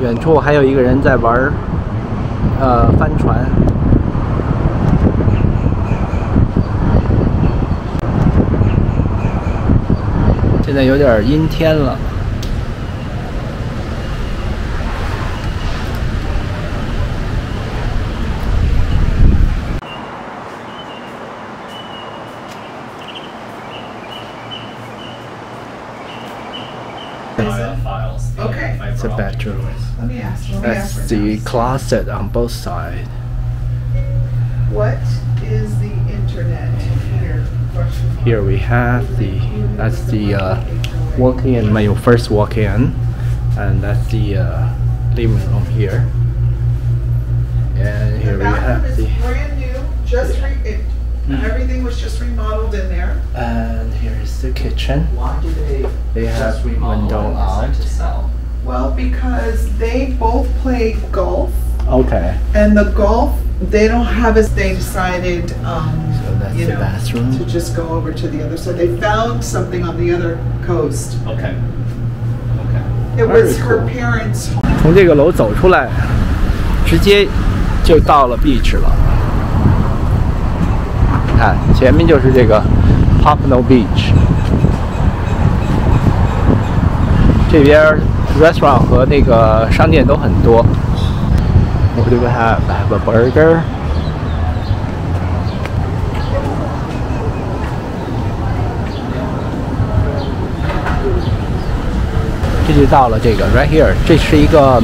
远处还有一个人在玩帆船。现在有点阴天了。Okay. It's a bedroom. Let me ask. That's the closet on both sides. What is the internet here? Here we have that's the walk-in, when you first walk in, and that's the living room here. And here we have the brand new, just everything was just remodeled in there. And here's the kitchen. Why do they have window out? To sell? Well, because they both play golf. Okay. And the golf, they don't have as they decided, So that's the bathroom. to just go over to the other side. They found something on the other coast. Okay. Okay. It was her parents' home. 从这个楼走出来，直接就到了 beach 了。看，前面就是这个 Promenade Beach。这边 restaurant 和那个商店都很多。What do we have? I have a burger. 这就到了这个 right here， 这是一个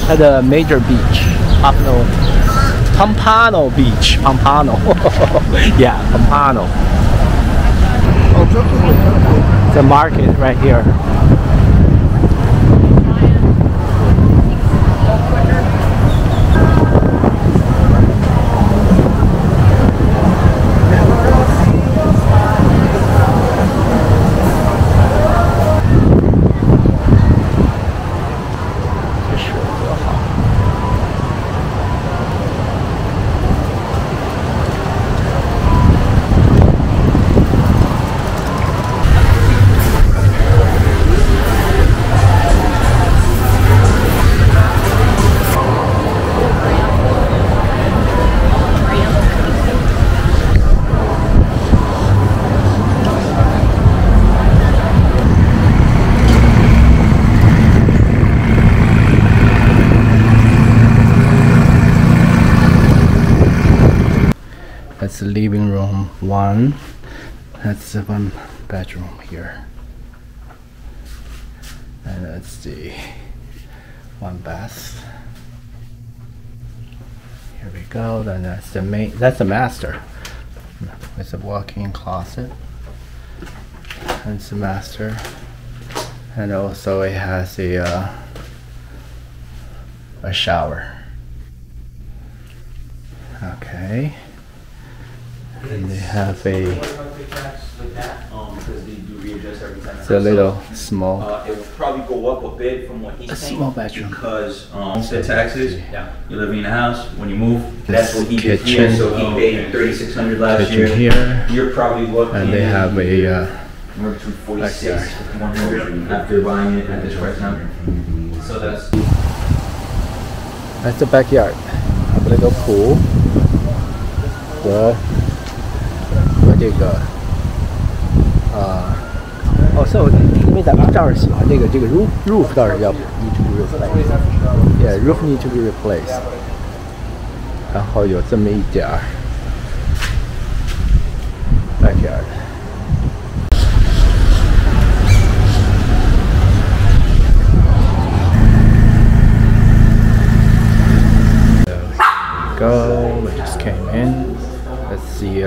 它的 major beach， Pompano Beach， Pompano， yeah, Pompano. The market right here. That's the living room 1. That's the 1 bedroom here. And that's the 1 bath. Here we go. Then that's the the master. It's a walk-in closet. That's the master. And also it has a shower. Okay. And they have it's a little small. It will probably go up a bit from what he's saying. Small bedroom. Because the taxes, you're living in a house, when you move, that's what he did kitchen. here, so he paid $3,600 last Kitchen year. here. You're probably looking And they have a between 46 100 after buying it at this price now. So that's the backyard. Have a little pool. 和这个所以因为咱们这儿喜欢这个 roof 倒是要 need to be replaced. Yeah, roof need to be replaced. 然后有这么一点儿 backyard. Go. We just came in. Let's see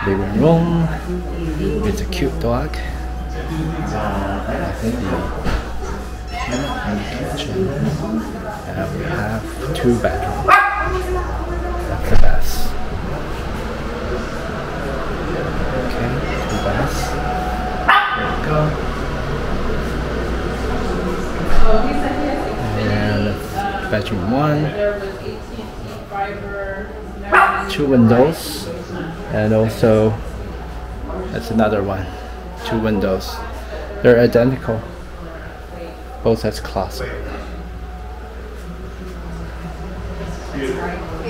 living room. It's a cute dog. That's the kitchen. And we have 2 bedrooms. That's the bath. Okay, 2 baths. There we go. And that's bedroom 1. 2 windows, and also that's another one. 2 windows. They're identical. Both has closet. That's right.